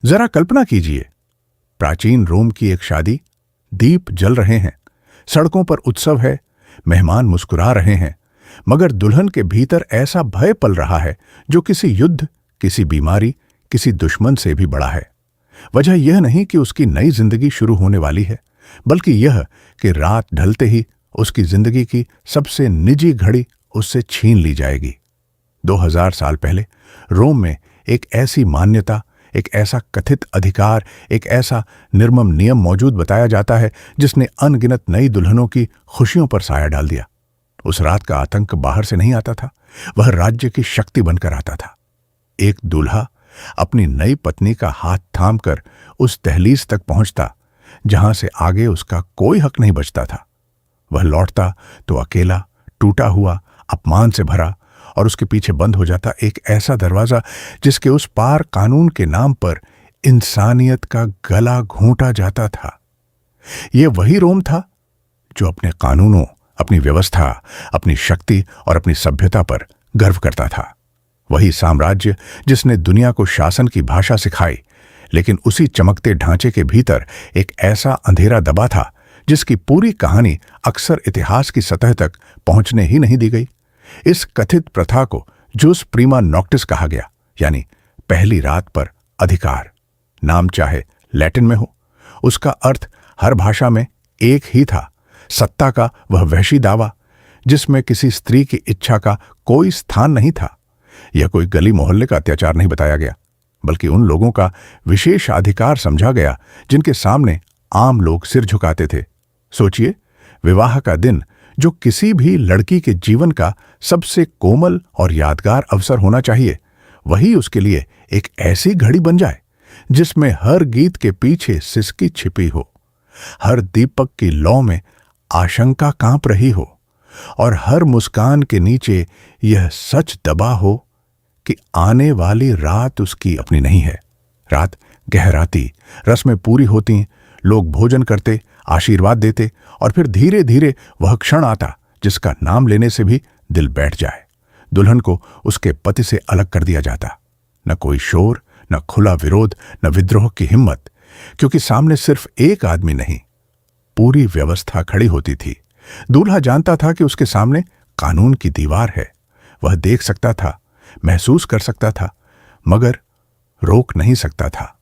जरा कल्पना कीजिए, प्राचीन रोम की एक शादी, दीप जल रहे हैं, सड़कों पर उत्सव है, मेहमान मुस्कुरा रहे हैं, मगर दुल्हन के भीतर ऐसा भय पल रहा है जो किसी युद्ध, किसी बीमारी, किसी दुश्मन से भी बड़ा है। वजह यह नहीं कि उसकी नई जिंदगी शुरू होने वाली है, बल्कि यह कि रात ढलते ही उसकी जिंदगी की सबसे निजी घड़ी उससे छीन ली जाएगी। 2000 साल पहले रोम में एक ऐसी मान्यता, एक ऐसा कथित अधिकार, एक ऐसा निर्मम नियम मौजूद बताया जाता है जिसने अनगिनत नई दुल्हनों की खुशियों पर साया डाल दिया। उस रात का आतंक बाहर से नहीं आता था, वह राज्य की शक्ति बनकर आता था। एक दूल्हा अपनी नई पत्नी का हाथ थामकर उस दहलीज तक पहुंचता जहां से आगे उसका कोई हक नहीं बचता था। वह लौटता तो अकेला, टूटा हुआ, अपमान से भरा, और उसके पीछे बंद हो जाता एक ऐसा दरवाजा जिसके उस पार कानून के नाम पर इंसानियत का गला घोंटा जाता था। यह वही रोम था जो अपने कानूनों, अपनी व्यवस्था, अपनी शक्ति और अपनी सभ्यता पर गर्व करता था। वही साम्राज्य जिसने दुनिया को शासन की भाषा सिखाई, लेकिन उसी चमकते ढांचे के भीतर एक ऐसा अंधेरा दबा था जिसकी पूरी कहानी अक्सर इतिहास की सतह तक पहुंचने ही नहीं दी गई। इस कथित प्रथा को जूस प्रीमा नॉक्टिस कहा गया, यानी पहली रात पर अधिकार। नाम चाहे लैटिन में हो, उसका अर्थ हर भाषा में एक ही था, सत्ता का वह वहशी दावा जिसमें किसी स्त्री की इच्छा का कोई स्थान नहीं था। यह कोई गली मोहल्ले का अत्याचार नहीं बताया गया, बल्कि उन लोगों का विशेष अधिकार समझा गया जिनके सामने आम लोग सिर झुकाते थे। सोचिए, विवाह का दिन जो किसी भी लड़की के जीवन का सबसे कोमल और यादगार अवसर होना चाहिए, वही उसके लिए एक ऐसी घड़ी बन जाए जिसमें हर गीत के पीछे सिसकी छिपी हो, हर दीपक की लौ में आशंका कांप रही हो, और हर मुस्कान के नीचे यह सच दबा हो कि आने वाली रात उसकी अपनी नहीं है। रात गहराती, रस्में पूरी होती, लोग भोजन करते, आशीर्वाद देते, और फिर धीरे धीरे वह क्षण आता जिसका नाम लेने से भी दिल बैठ जाए। दुल्हन को उसके पति से अलग कर दिया जाता। न कोई शोर, न खुला विरोध, न विद्रोह की हिम्मत, क्योंकि सामने सिर्फ एक आदमी नहीं, पूरी व्यवस्था खड़ी होती थी। दूल्हा जानता था कि उसके सामने कानून की दीवार है। वह देख सकता था, महसूस कर सकता था, मगर रोक नहीं सकता था।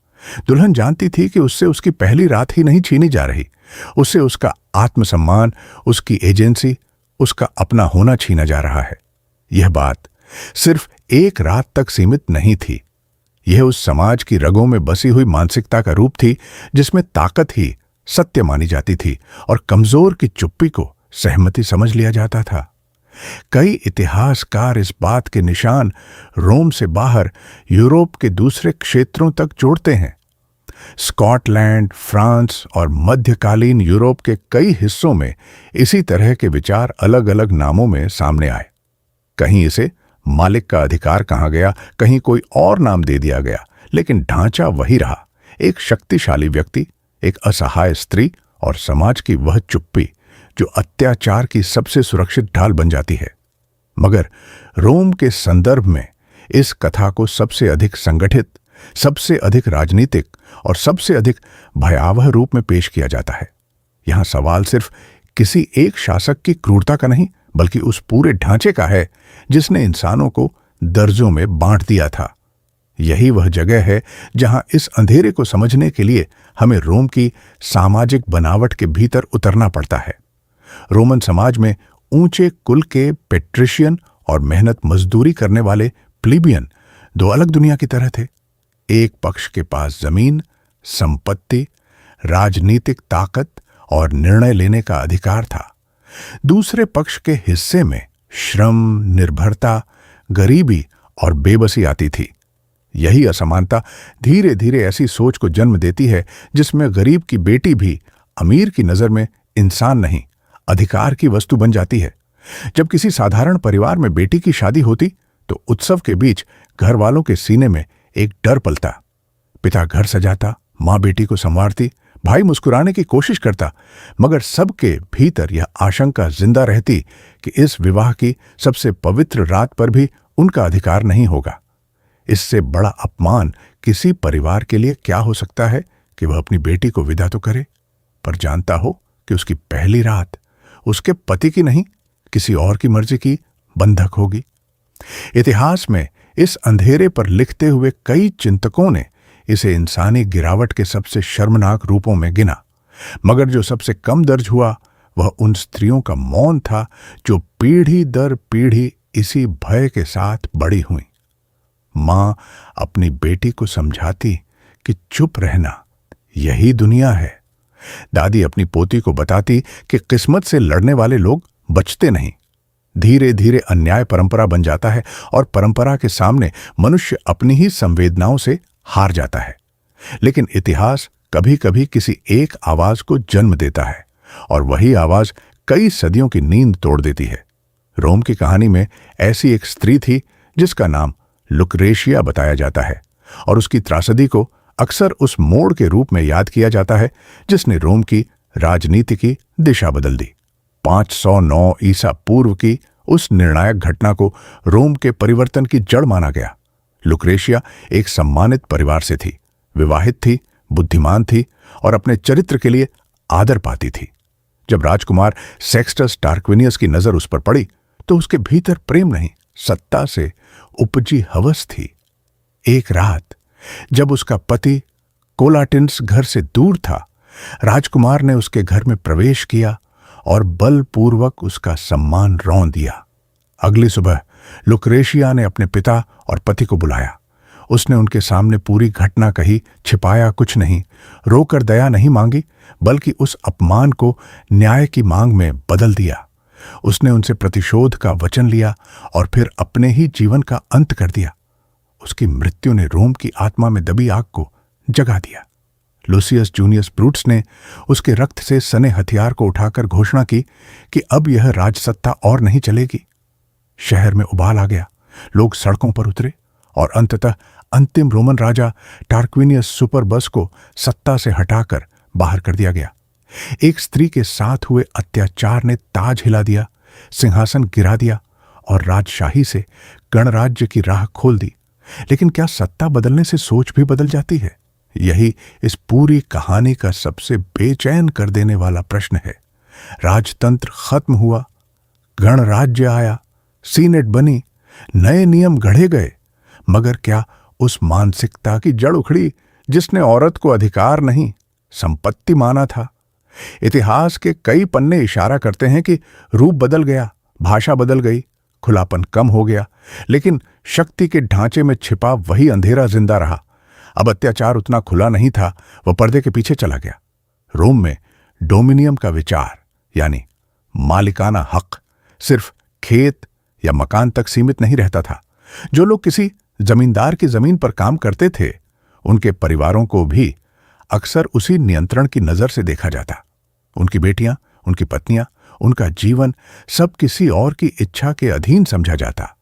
दुल्हन जानती थी कि उससे उसकी पहली रात ही नहीं छीनी जा रही, उससे उसका आत्मसम्मान, उसकी एजेंसी, उसका अपना होना छीना जा रहा है। यह बात सिर्फ एक रात तक सीमित नहीं थी। यह उस समाज की रगों में बसी हुई मानसिकता का रूप थी जिसमें ताकत ही सत्य मानी जाती थी और कमजोर की चुप्पी को सहमति समझ लिया जाता था। कई इतिहासकार इस बात के निशान रोम से बाहर यूरोप के दूसरे क्षेत्रों तक जोड़ते हैं। स्कॉटलैंड, फ्रांस और मध्यकालीन यूरोप के कई हिस्सों में इसी तरह के विचार अलग अलग नामों में सामने आए। कहीं इसे मालिक का अधिकार कहा गया, कहीं कोई और नाम दे दिया गया, लेकिन ढांचा वही रहा। एक शक्तिशाली व्यक्ति, एक असहाय स्त्री और समाज की वह चुप्पी जो अत्याचार की सबसे सुरक्षित ढाल बन जाती है। मगर रोम के संदर्भ में इस कथा को सबसे अधिक संगठित, सबसे अधिक राजनीतिक और सबसे अधिक भयावह रूप में पेश किया जाता है। यहां सवाल सिर्फ किसी एक शासक की क्रूरता का नहीं, बल्कि उस पूरे ढांचे का है जिसने इंसानों को दर्जों में बांट दिया था। यही वह जगह है जहां इस अंधेरे को समझने के लिए हमें रोम की सामाजिक बनावट के भीतर उतरना पड़ता है। रोमन समाज में ऊंचे कुल के पेट्रिशियन और मेहनत मजदूरी करने वाले प्लीबियन दो अलग दुनिया की तरह थे। एक पक्ष के पास जमीन, संपत्ति, राजनीतिक ताकत और निर्णय लेने का अधिकार था। दूसरे पक्ष के हिस्से में श्रम, निर्भरता, गरीबी और बेबसी आती थी। यही असमानता धीरे धीरे ऐसी सोच को जन्म देती है जिसमें गरीब की बेटी भी अमीर की नजर में इंसान नहीं, अधिकार की वस्तु बन जाती है। जब किसी साधारण परिवार में बेटी की शादी होती तो उत्सव के बीच घर वालों के सीने में एक डर पलता। पिता घर सजाता, मां बेटी को संवारती, भाई मुस्कुराने की कोशिश करता, मगर सबके भीतर यह आशंका जिंदा रहती कि इस विवाह की सबसे पवित्र रात पर भी उनका अधिकार नहीं होगा। इससे बड़ा अपमान किसी परिवार के लिए क्या हो सकता है कि वह अपनी बेटी को विदा तो करे, पर जानता हो कि उसकी पहली रात उसके पति की नहीं, किसी और की मर्जी की बंधक होगी। इतिहास में इस अंधेरे पर लिखते हुए कई चिंतकों ने इसे इंसानी गिरावट के सबसे शर्मनाक रूपों में गिना, मगर जो सबसे कम दर्ज हुआ वह उन स्त्रियों का मौन था जो पीढ़ी दर पीढ़ी इसी भय के साथ बड़ी हुई। मां अपनी बेटी को समझाती कि चुप रहना, यही दुनिया है। दादी अपनी पोती को बताती कि किस्मत से लड़ने वाले लोग बचते नहीं। धीरे धीरे अन्याय परंपरा बन जाता है और परंपरा के सामने मनुष्य अपनी ही संवेदनाओं से हार जाता है। लेकिन इतिहास कभी कभी किसी एक आवाज को जन्म देता है और वही आवाज कई सदियों की नींद तोड़ देती है। रोम की कहानी में ऐसी एक स्त्री थी जिसका नाम लुक्रेशिया बताया जाता है और उसकी त्रासदी को अक्सर उस मोड़ के रूप में याद किया जाता है जिसने रोम की राजनीति की दिशा बदल दी। 509 ईसा पूर्व की उस निर्णायक घटना को रोम के परिवर्तन की जड़ माना गया। लुक्रेशिया एक सम्मानित परिवार से थी, विवाहित थी, बुद्धिमान थी और अपने चरित्र के लिए आदर पाती थी। जब राजकुमार सेक्सटस टार्क्विनियस की नजर उस पर पड़ी तो उसके भीतर प्रेम नहीं, सत्ता से उपजी हवस थी। एक रात जब उसका पति कोलाटिन्स घर से दूर था, राजकुमार ने उसके घर में प्रवेश किया और बलपूर्वक उसका सम्मान रौंद दिया। अगली सुबह लुक्रेशिया ने अपने पिता और पति को बुलाया। उसने उनके सामने पूरी घटना कही, छिपाया कुछ नहीं, रोकर दया नहीं मांगी, बल्कि उस अपमान को न्याय की मांग में बदल दिया। उसने उनसे प्रतिशोध का वचन लिया और फिर अपने ही जीवन का अंत कर दिया। उसकी मृत्यु ने रोम की आत्मा में दबी आग को जगा दिया। लूसियस जूनियस ब्रूट्स ने उसके रक्त से सने हथियार को उठाकर घोषणा की कि अब यह राजसत्ता और नहीं चलेगी। शहर में उबाल आ गया, लोग सड़कों पर उतरे और अंततः अंतिम रोमन राजा टार्क्विनियस सुपरबस को सत्ता से हटाकर बाहर कर दिया गया। एक स्त्री के साथ हुए अत्याचार ने ताज हिला दिया, सिंहासन गिरा दिया और राजशाही से गणराज्य की राह खोल दी। लेकिन क्या सत्ता बदलने से सोच भी बदल जाती है? यही इस पूरी कहानी का सबसे बेचैन कर देने वाला प्रश्न है। राजतंत्र खत्म हुआ, गणराज्य आया, सीनेट बनी, नए नियम गढ़े गए, मगर क्या उस मानसिकता की जड़ उखड़ी जिसने औरत को अधिकार नहीं, संपत्ति माना था? इतिहास के कई पन्ने इशारा करते हैं कि रूप बदल गया, भाषा बदल गई, खुलापन कम हो गया, लेकिन शक्ति के ढांचे में छिपा वही अंधेरा जिंदा रहा। अब अत्याचार उतना खुला नहीं था, वह पर्दे के पीछे चला गया। रोम में डोमिनियम का विचार यानी मालिकाना हक सिर्फ खेत या मकान तक सीमित नहीं रहता था। जो लोग किसी जमींदार की जमीन पर काम करते थे, उनके परिवारों को भी अक्सर उसी नियंत्रण की नजर से देखा जाता। उनकी बेटियां, उनकी पत्नियां, उनका जीवन सब किसी और की इच्छा के अधीन समझा जाता।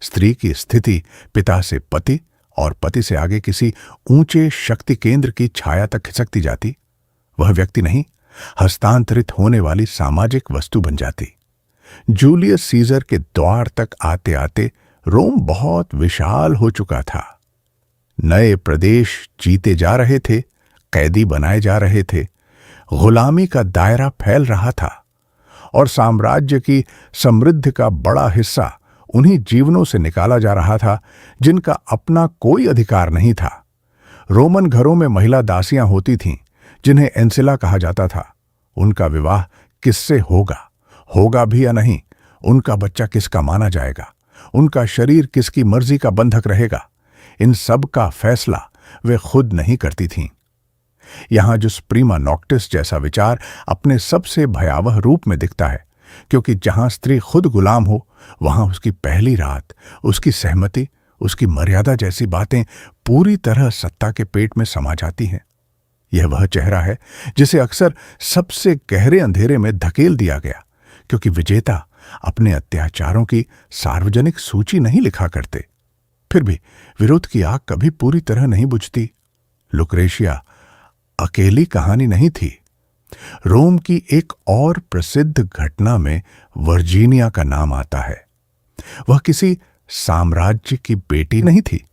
स्त्री की स्थिति पिता से पति और पति से आगे किसी ऊंचे शक्ति केंद्र की छाया तक खिसकती जाती। वह व्यक्ति नहीं, हस्तांतरित होने वाली सामाजिक वस्तु बन जाती। जूलियस सीजर के द्वार तक आते आते रोम बहुत विशाल हो चुका था। नए प्रदेश जीते जा रहे थे, कैदी बनाए जा रहे थे, गुलामी का दायरा फैल रहा था और साम्राज्य की समृद्धि का बड़ा हिस्सा उन्हीं जीवनों से निकाला जा रहा था जिनका अपना कोई अधिकार नहीं था। रोमन घरों में महिला दासियां होती थीं, जिन्हें एंसिला कहा जाता था। उनका विवाह किससे होगा, होगा भी या नहीं, उनका बच्चा किसका माना जाएगा, उनका शरीर किसकी मर्जी का बंधक रहेगा, इन सब का फैसला वे खुद नहीं करती थीं। यहां जो प्रीमा नॉक्टिस जैसा विचार अपने सबसे भयावह रूप में दिखता है, क्योंकि जहां स्त्री खुद गुलाम हो, वहां उसकी पहली रात, उसकी सहमति, उसकी मर्यादा जैसी बातें पूरी तरह सत्ता के पेट में समा जाती हैं। यह वह चेहरा है जिसे अक्सर सबसे गहरे अंधेरे में धकेल दिया गया, क्योंकि विजेता अपने अत्याचारों की सार्वजनिक सूची नहीं लिखा करते। फिर भी विरोध की आग कभी पूरी तरह नहीं बुझती। लुक्रेशिया अकेली कहानी नहीं थी। रोम की एक और प्रसिद्ध घटना में वर्जीनिया का नाम आता है। वह किसी साम्राज्य की बेटी नहीं थी,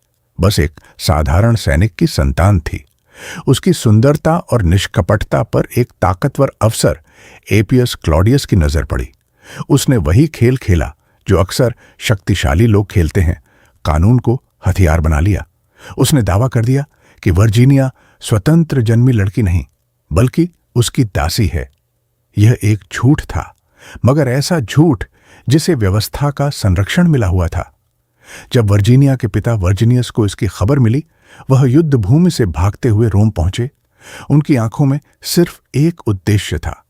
बस एक साधारण सैनिक की संतान थी। उसकी सुंदरता और निष्कपटता पर एक ताकतवर अफसर एपियस क्लॉडियस की नजर पड़ी। उसने वही खेल खेला जो अक्सर शक्तिशाली लोग खेलते हैं, कानून को हथियार बना लिया। उसने दावा कर दिया कि वर्जीनिया स्वतंत्र जन्मी लड़की नहीं बल्कि उसकी दासी है। यह एक झूठ था, मगर ऐसा झूठ जिसे व्यवस्था का संरक्षण मिला हुआ था। जब वर्जीनिया के पिता वर्जीनियस को इसकी खबर मिली, वह युद्ध भूमि से भागते हुए रोम पहुंचे। उनकी आंखों में सिर्फ एक उद्देश्य था,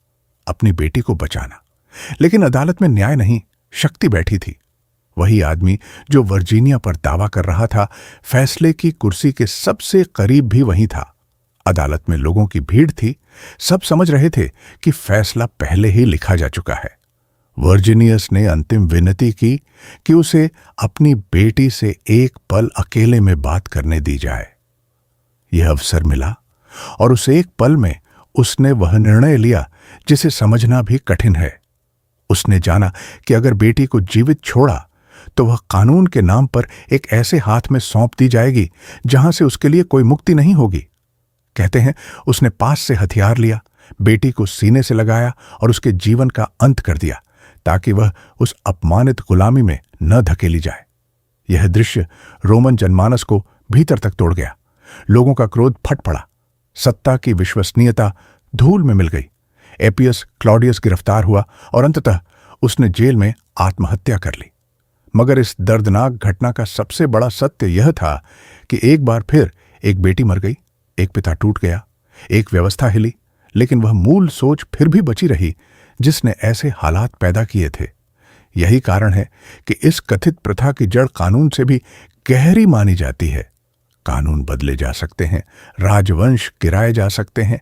अपनी बेटी को बचाना। लेकिन अदालत में न्याय नहीं, शक्ति बैठी थी। वही आदमी जो वर्जीनिया पर दावा कर रहा था, फैसले की कुर्सी के सबसे करीब भी वही था। अदालत में लोगों की भीड़ थी। सब समझ रहे थे कि फैसला पहले ही लिखा जा चुका है। वर्जीनियस ने अंतिम विनती की कि उसे अपनी बेटी से एक पल अकेले में बात करने दी जाए। यह अवसर मिला और उस एक पल में उसने वह निर्णय लिया जिसे समझना भी कठिन है। उसने जाना कि अगर बेटी को जीवित छोड़ा तो वह कानून के नाम पर एक ऐसे हाथ में सौंप दी जाएगी जहां से उसके लिए कोई मुक्ति नहीं होगी। कहते हैं उसने पास से हथियार लिया, बेटी को सीने से लगाया और उसके जीवन का अंत कर दिया ताकि वह उस अपमानित गुलामी में न धकेली जाए। यह दृश्य रोमन जनमानस को भीतर तक तोड़ गया। लोगों का क्रोध फट पड़ा। सत्ता की विश्वसनीयता धूल में मिल गई। एपियस क्लॉडियस गिरफ्तार हुआ और अंततः उसने जेल में आत्महत्या कर ली। मगर इस दर्दनाक घटना का सबसे बड़ा सत्य यह था कि एक बार फिर एक बेटी मर गई, एक पिता टूट गया, एक व्यवस्था हिली, लेकिन वह मूल सोच फिर भी बची रही जिसने ऐसे हालात पैदा किए थे। यही कारण है कि इस कथित प्रथा की जड़ कानून से भी गहरी मानी जाती है। कानून बदले जा सकते हैं, राजवंश गिराए जा सकते हैं,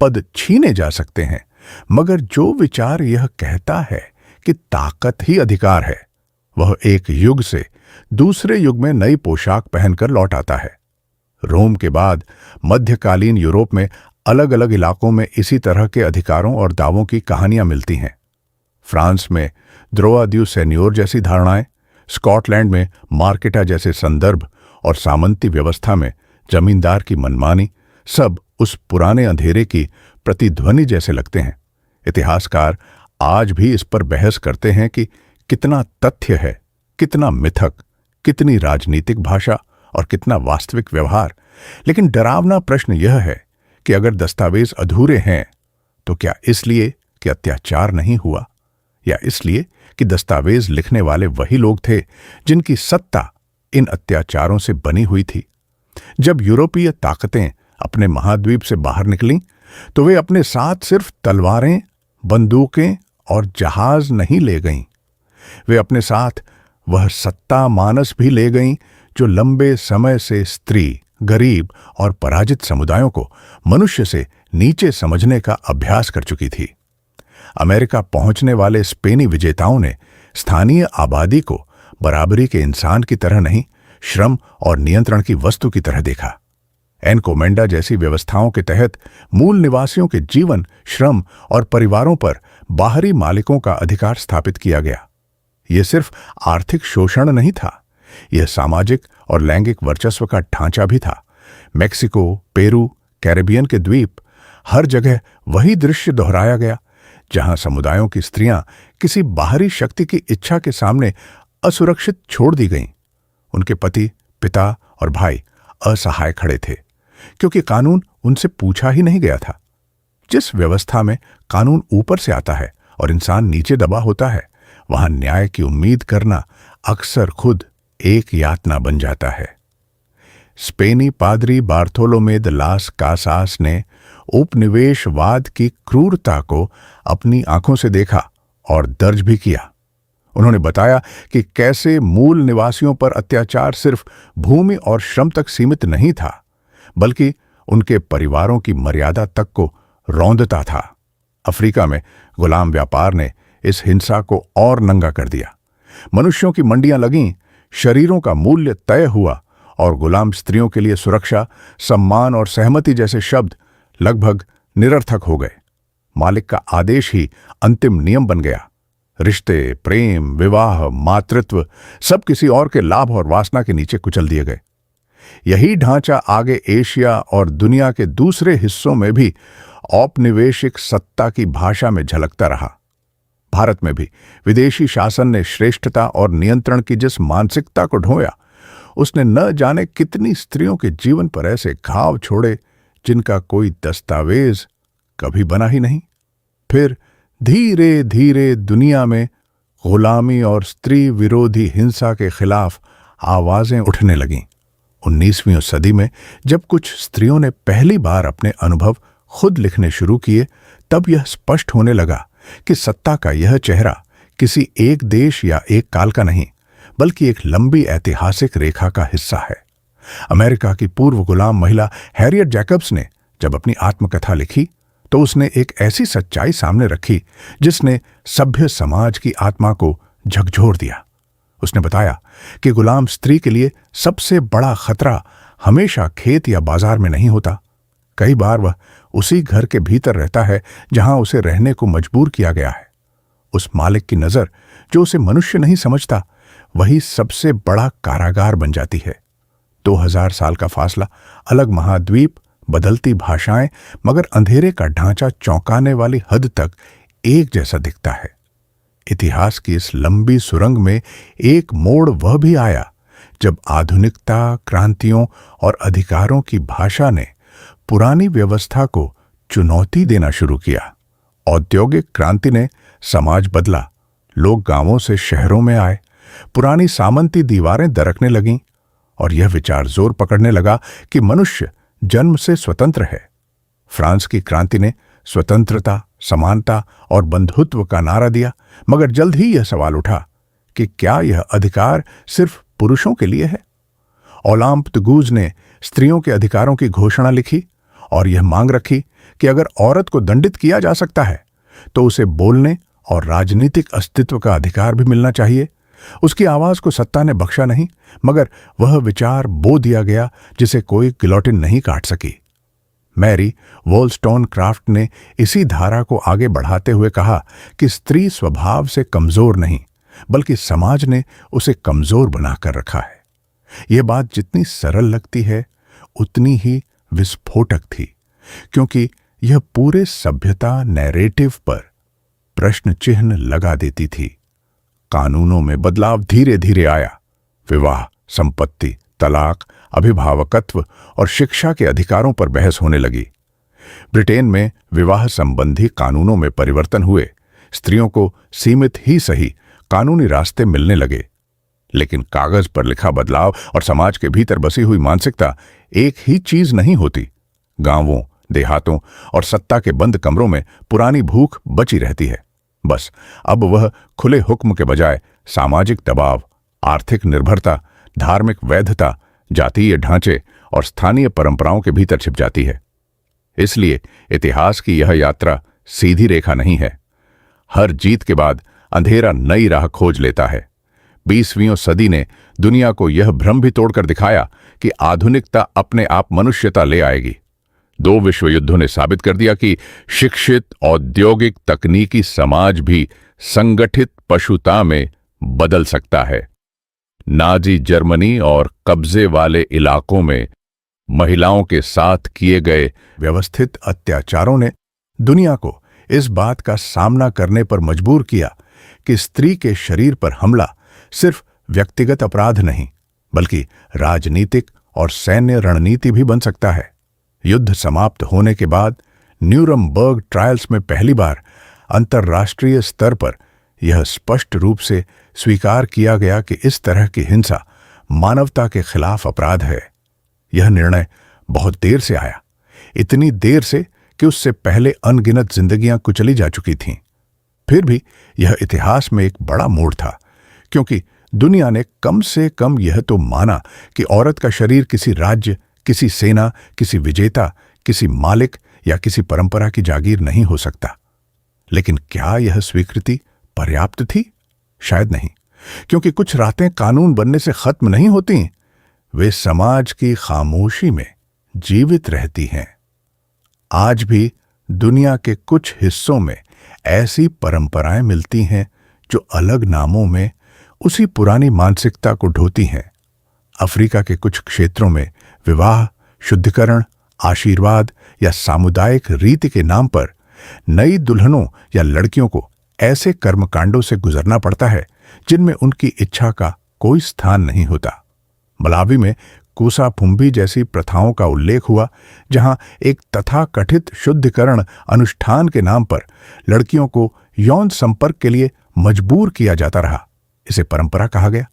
पद छीने जा सकते हैं, मगर जो विचार यह कहता है कि ताकत ही अधिकार है, वह एक युग से दूसरे युग में नई पोशाक पहनकर लौट आता है। रोम के बाद मध्यकालीन यूरोप में अलग अलग इलाकों में इसी तरह के अधिकारों और दावों की कहानियां मिलती हैं। फ्रांस में द्रोआ द्यू सेन्योर जैसी धारणाएं, स्कॉटलैंड में मार्केटा जैसे संदर्भ और सामंती व्यवस्था में जमींदार की मनमानी, सब उस पुराने अंधेरे की प्रतिध्वनि जैसे लगते हैं। इतिहासकार आज भी इस पर बहस करते हैं कि कितना तथ्य है, कितना मिथक, कितनी राजनीतिक भाषा और कितना वास्तविक व्यवहार। लेकिन डरावना प्रश्न यह है कि अगर दस्तावेज अधूरे हैं तो क्या इसलिए कि अत्याचार नहीं हुआ, या इसलिए कि दस्तावेज लिखने वाले वही लोग थे जिनकी सत्ता इन अत्याचारों से बनी हुई थी। जब यूरोपीय ताकतें अपने महाद्वीप से बाहर निकलीं तो वे अपने साथ सिर्फ तलवारें, बंदूकें और जहाज नहीं ले गईं। वे अपने साथ वह सत्ता मानस भी ले गईं जो लंबे समय से स्त्री, गरीब और पराजित समुदायों को मनुष्य से नीचे समझने का अभ्यास कर चुकी थी। अमेरिका पहुंचने वाले स्पेनी विजेताओं ने स्थानीय आबादी को बराबरी के इंसान की तरह नहीं, श्रम और नियंत्रण की वस्तु की तरह देखा। एनकोमेंडा जैसी व्यवस्थाओं के तहत मूल निवासियों के जीवन, श्रम और परिवारों पर बाहरी मालिकों का अधिकार स्थापित किया गया। यह सिर्फ आर्थिक शोषण नहीं था, यह सामाजिक और लैंगिक वर्चस्व का ढांचा भी था। मेक्सिको, पेरू, कैरेबियन के द्वीप, हर जगह वही दृश्य दोहराया गया जहां समुदायों की स्त्रियां किसी बाहरी शक्ति की इच्छा के सामने असुरक्षित छोड़ दी गईं। उनके पति, पिता और भाई असहाय खड़े थे क्योंकि कानून उनसे पूछा ही नहीं गया था। जिस व्यवस्था में कानून ऊपर से आता है और इंसान नीचे दबा होता है, वहां न्याय की उम्मीद करना अक्सर खुद एक यातना बन जाता है। स्पेनी पादरी बार्थोलोमे द लास कासास ने उपनिवेशवाद की क्रूरता को अपनी आंखों से देखा और दर्ज भी किया। उन्होंने बताया कि कैसे मूल निवासियों पर अत्याचार सिर्फ भूमि और श्रम तक सीमित नहीं था, बल्कि उनके परिवारों की मर्यादा तक को रौंदता था। अफ्रीका में गुलाम व्यापार ने इस हिंसा को और नंगा कर दिया। मनुष्यों की मंडियां लगीं, शरीरों का मूल्य तय हुआ और गुलाम स्त्रियों के लिए सुरक्षा, सम्मान और सहमति जैसे शब्द लगभग निरर्थक हो गए। मालिक का आदेश ही अंतिम नियम बन गया। रिश्ते, प्रेम, विवाह, मातृत्व सब किसी और के लाभ और वासना के नीचे कुचल दिए गए। यही ढांचा आगे एशिया और दुनिया के दूसरे हिस्सों में भी औपनिवेशिक सत्ता की भाषा में झलकता रहा। भारत में भी विदेशी शासन ने श्रेष्ठता और नियंत्रण की जिस मानसिकता को ढोया, उसने न जाने कितनी स्त्रियों के जीवन पर ऐसे घाव छोड़े जिनका कोई दस्तावेज कभी बना ही नहीं। फिर धीरे धीरे दुनिया में गुलामी और स्त्री विरोधी हिंसा के खिलाफ आवाजें उठने लगीं। 19वीं सदी में जब कुछ स्त्रियों ने पहली बार अपने अनुभव खुद लिखने शुरू किए, तब यह स्पष्ट होने लगा कि सत्ता का यह चेहरा किसी एक देश या एक काल का नहीं, बल्कि एक लंबी ऐतिहासिक रेखा का हिस्सा है। अमेरिका की पूर्व गुलाम महिला हैरियट जैकब्स ने जब अपनी आत्मकथा लिखी, तो उसने एक ऐसी सच्चाई सामने रखी जिसने सभ्य समाज की आत्मा को झकझोर दिया। उसने बताया कि गुलाम स्त्री के लिए सबसे बड़ा खतरा हमेशा खेत या बाजार में नहीं होता। कई बार वह उसी घर के भीतर रहता है जहां उसे रहने को मजबूर किया गया है। उस मालिक की नजर जो उसे मनुष्य नहीं समझता, वही सबसे बड़ा कारागार बन जाती है। 2000 साल का फासला, अलग महाद्वीप, बदलती भाषाएं, मगर अंधेरे का ढांचा चौंकाने वाली हद तक एक जैसा दिखता है। इतिहास की इस लंबी सुरंग में एक मोड़ वह भी आया जब आधुनिकता, क्रांतियों और अधिकारों की भाषा ने पुरानी व्यवस्था को चुनौती देना शुरू किया। औद्योगिक क्रांति ने समाज बदला, लोग गांवों से शहरों में आए, पुरानी सामंती दीवारें दरकने लगीं और यह विचार जोर पकड़ने लगा कि मनुष्य जन्म से स्वतंत्र है। फ्रांस की क्रांति ने स्वतंत्रता, समानता और बंधुत्व का नारा दिया, मगर जल्द ही यह सवाल उठा कि क्या यह अधिकार सिर्फ पुरुषों के लिए है। ओलांप तगूज ने स्त्रियों के अधिकारों की घोषणा लिखी और यह मांग रखी कि अगर औरत को दंडित किया जा सकता है, तो उसे बोलने और राजनीतिक अस्तित्व का अधिकार भी मिलना चाहिए। उसकी आवाज को सत्ता ने बख्शा नहीं, मगर वह विचार बो दिया गया जिसे कोई गिलोटिन नहीं काट सकी। मैरी वोलस्टोनक्राफ्ट ने इसी धारा को आगे बढ़ाते हुए कहा कि स्त्री स्वभाव से कमजोर नहीं, बल्कि समाज ने उसे कमजोर बनाकर रखा है। यह बात जितनी सरल लगती है, उतनी ही विस्फोटक थी, क्योंकि यह पूरे सभ्यता नैरेटिव पर प्रश्न चिन्ह लगा देती थी। कानूनों में बदलाव धीरे धीरे आया। विवाह, संपत्ति, तलाक, अभिभावकत्व और शिक्षा के अधिकारों पर बहस होने लगी। ब्रिटेन में विवाह संबंधी कानूनों में परिवर्तन हुए। स्त्रियों को सीमित ही सही कानूनी रास्ते मिलने लगे, लेकिन कागज पर लिखा बदलाव और समाज के भीतर बसी हुई मानसिकता एक ही चीज नहीं होती। गांवों, देहातों और सत्ता के बंद कमरों में पुरानी भूख बची रहती है। बस अब वह खुले हुक्म के बजाय सामाजिक दबाव, आर्थिक निर्भरता, धार्मिक वैधता, जातीय ढांचे और स्थानीय परंपराओं के भीतर छिप जाती है। इसलिए इतिहास की यह यात्रा सीधी रेखा नहीं है। हर जीत के बाद अंधेरा नई राह खोज लेता है। 20वीं सदी ने दुनिया को यह भ्रम भी तोड़कर दिखाया कि आधुनिकता अपने आप मनुष्यता ले आएगी। 2 विश्व युद्धों ने साबित कर दिया कि शिक्षित, औद्योगिक, तकनीकी समाज भी संगठित पशुता में बदल सकता है। नाजी जर्मनी और कब्जे वाले इलाकों में महिलाओं के साथ किए गए व्यवस्थित अत्याचारों ने दुनिया को इस बात का सामना करने पर मजबूर किया कि स्त्री के शरीर पर हमला सिर्फ व्यक्तिगत अपराध नहीं, बल्कि राजनीतिक और सैन्य रणनीति भी बन सकता है। युद्ध समाप्त होने के बाद न्यूरमबर्ग ट्रायल्स में पहली बार अंतर्राष्ट्रीय स्तर पर यह स्पष्ट रूप से स्वीकार किया गया कि इस तरह की हिंसा मानवता के खिलाफ अपराध है। यह निर्णय बहुत देर से आया, इतनी देर से कि उससे पहले अनगिनत जिंदगियां कुचली जा चुकी थीं। फिर भी यह इतिहास में एक बड़ा मोड़ था, क्योंकि दुनिया ने कम से कम यह तो माना कि औरत का शरीर किसी राज्य, किसी सेना, किसी विजेता, किसी मालिक या किसी परंपरा की जागीर नहीं हो सकता। लेकिन क्या यह स्वीकृति पर्याप्त थी? शायद नहीं, क्योंकि कुछ रातें कानून बनने से खत्म नहीं होती, वे समाज की खामोशी में जीवित रहती हैं। आज भी दुनिया के कुछ हिस्सों में ऐसी परंपराएं मिलती हैं जो अलग नामों में उसी पुरानी मानसिकता को ढोती हैं। अफ्रीका के कुछ क्षेत्रों में विवाह, शुद्धिकरण, आशीर्वाद या सामुदायिक रीति के नाम पर नई दुल्हनों या लड़कियों को ऐसे कर्मकांडों से गुजरना पड़ता है जिनमें उनकी इच्छा का कोई स्थान नहीं होता। मलावी में कूसा फुम्बी जैसी प्रथाओं का उल्लेख हुआ, जहां एक तथाकथित शुद्धिकरण अनुष्ठान के नाम पर लड़कियों को यौन संपर्क के लिए मजबूर किया जाता रहा। इसे परंपरा कहा गया,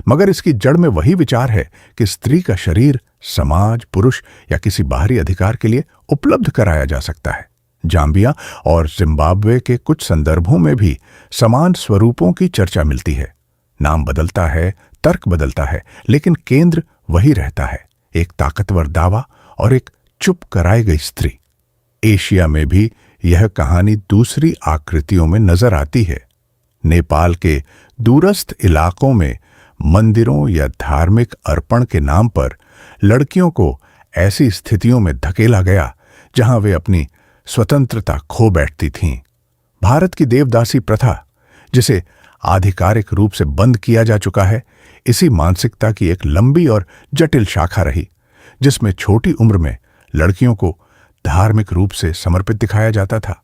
मगर इसकी जड़ में वही विचार है कि स्त्री का शरीर समाज, पुरुष या किसी बाहरी अधिकार के लिए उपलब्ध कराया जा सकता है। जाम्बिया और जिम्बाब्वे के कुछ संदर्भों में भी समान स्वरूपों की चर्चा मिलती है। नाम बदलता है, तर्क बदलता है, लेकिन केंद्र वही रहता है, एक ताकतवर दावा और एक चुप कराई गई स्त्री। एशिया में भी यह कहानी दूसरी आकृतियों में नजर आती है। नेपाल के दूरस्थ इलाकों में मंदिरों या धार्मिक अर्पण के नाम पर लड़कियों को ऐसी स्थितियों में धकेला गया जहां वे अपनी स्वतंत्रता खो बैठती थीं। भारत की देवदासी प्रथा, जिसे आधिकारिक रूप से बंद किया जा चुका है, इसी मानसिकता की एक लंबी और जटिल शाखा रही, जिसमें छोटी उम्र में लड़कियों को धार्मिक रूप से समर्पित दिखाया जाता था,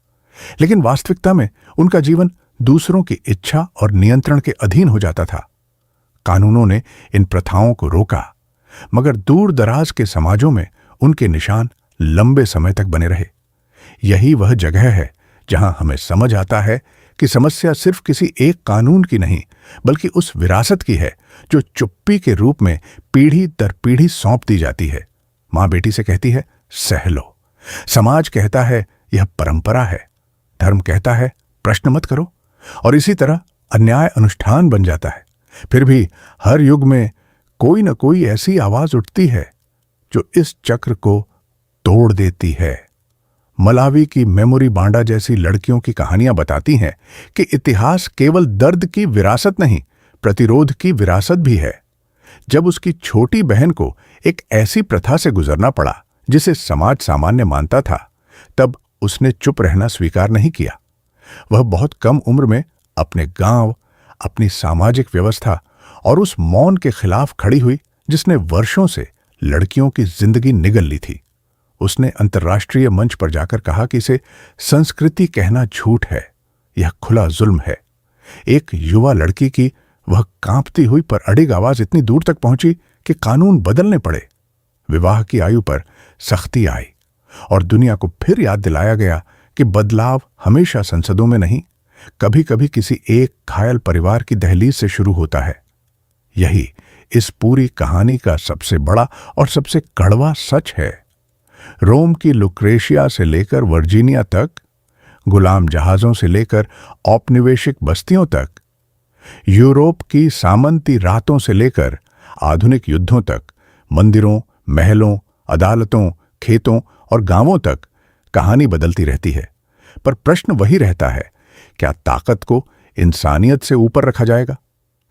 लेकिन वास्तविकता में उनका जीवन दूसरों की इच्छा और नियंत्रण के अधीन हो जाता था। कानूनों ने इन प्रथाओं को रोका, मगर दूर दराज के समाजों में उनके निशान लंबे समय तक बने रहे। यही वह जगह है जहां हमें समझ आता है कि समस्या सिर्फ किसी एक कानून की नहीं, बल्कि उस विरासत की है जो चुप्पी के रूप में पीढ़ी दर पीढ़ी सौंप दी जाती है। मां बेटी से कहती है, सह लो। समाज कहता है, यह परंपरा है। धर्म कहता है, प्रश्न मत करो। और इसी तरह अन्याय अनुष्ठान बन जाता है। फिर भी हर युग में कोई न कोई ऐसी आवाज उठती है जो इस चक्र को तोड़ देती है। मलावी की मेमोरी बांडा जैसी लड़कियों की कहानियां बताती हैं कि इतिहास केवल दर्द की विरासत नहीं, प्रतिरोध की विरासत भी है। जब उसकी छोटी बहन को एक ऐसी प्रथा से गुजरना पड़ा जिसे समाज सामान्य मानता था, तब उसने चुप रहना स्वीकार नहीं किया। वह बहुत कम उम्र में अपने गांव, अपनी सामाजिक व्यवस्था और उस मौन के खिलाफ खड़ी हुई जिसने वर्षों से लड़कियों की जिंदगी निगल ली थी। उसने अंतर्राष्ट्रीय मंच पर जाकर कहा कि इसे संस्कृति कहना झूठ है, यह खुला जुल्म है। एक युवा लड़की की वह कांपती हुई पर अडिग आवाज इतनी दूर तक पहुंची कि कानून बदलने पड़े। विवाह की आयु पर सख्ती आई और दुनिया को फिर याद दिलाया गया कि बदलाव हमेशा संसदों में नहीं, कभी कभी किसी एक घायल परिवार की दहलीज से शुरू होता है। यही इस पूरी कहानी का सबसे बड़ा और सबसे कड़वा सच है। रोम की लुक्रेशिया से लेकर वर्जीनिया तक, गुलाम जहाजों से लेकर औपनिवेशिक बस्तियों तक, यूरोप की सामंती रातों से लेकर आधुनिक युद्धों तक, मंदिरों, महलों, अदालतों, खेतों और गांवों तक कहानी बदलती रहती है। पर प्रश्न वही रहता है, क्या ताकत को इंसानियत से ऊपर रखा जाएगा?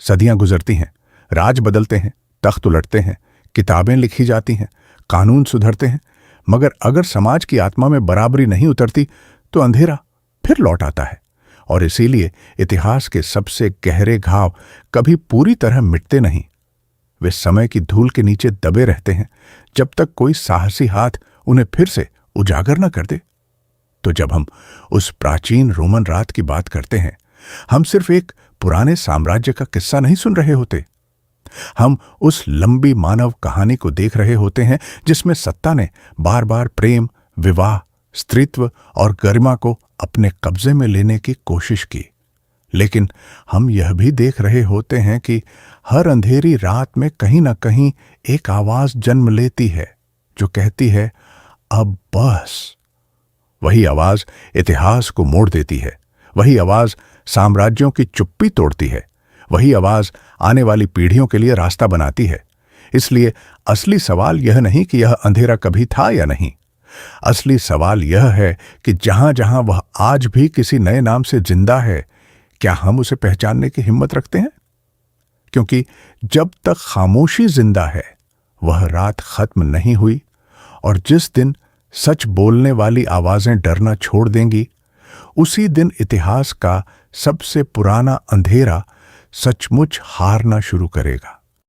सदियां गुजरती हैं, राज बदलते हैं, तख्त उलटते हैं, किताबें लिखी जाती हैं, कानून सुधरते हैं, मगर अगर समाज की आत्मा में बराबरी नहीं उतरती तो अंधेरा फिर लौट आता है। और इसीलिए इतिहास के सबसे गहरे घाव कभी पूरी तरह मिटते नहीं। वे समय की धूल के नीचे दबे रहते हैं जब तक कोई साहसी हाथ उन्हें फिर से उजागर न कर दे। तो जब हम उस प्राचीन रोमन रात की बात करते हैं, हम सिर्फ एक पुराने साम्राज्य का किस्सा नहीं सुन रहे होते, हम उस लंबी मानव कहानी को देख रहे होते हैं जिसमें सत्ता ने बार बार प्रेम, विवाह, स्त्रीत्व और गरिमा को अपने कब्जे में लेने की कोशिश की। लेकिन हम यह भी देख रहे होते हैं कि हर अंधेरी रात में कहीं ना कहीं एक आवाज जन्म लेती है जो कहती है, अब बस। वही आवाज इतिहास को मोड़ देती है, वही आवाज साम्राज्यों की चुप्पी तोड़ती है, वही आवाज आने वाली पीढ़ियों के लिए रास्ता बनाती है। इसलिए असली सवाल यह नहीं कि यह अंधेरा कभी था या नहीं, असली सवाल यह है कि जहां जहां वह आज भी किसी नए नाम से जिंदा है, क्या हम उसे पहचानने की हिम्मत रखते हैं? क्योंकि जब तक खामोशी जिंदा है, वह रात खत्म नहीं हुई, और जिस दिन सच बोलने वाली आवाजें डरना छोड़ देंगी, उसी दिन इतिहास का सबसे पुराना अंधेरा सचमुच हारना शुरू करेगा।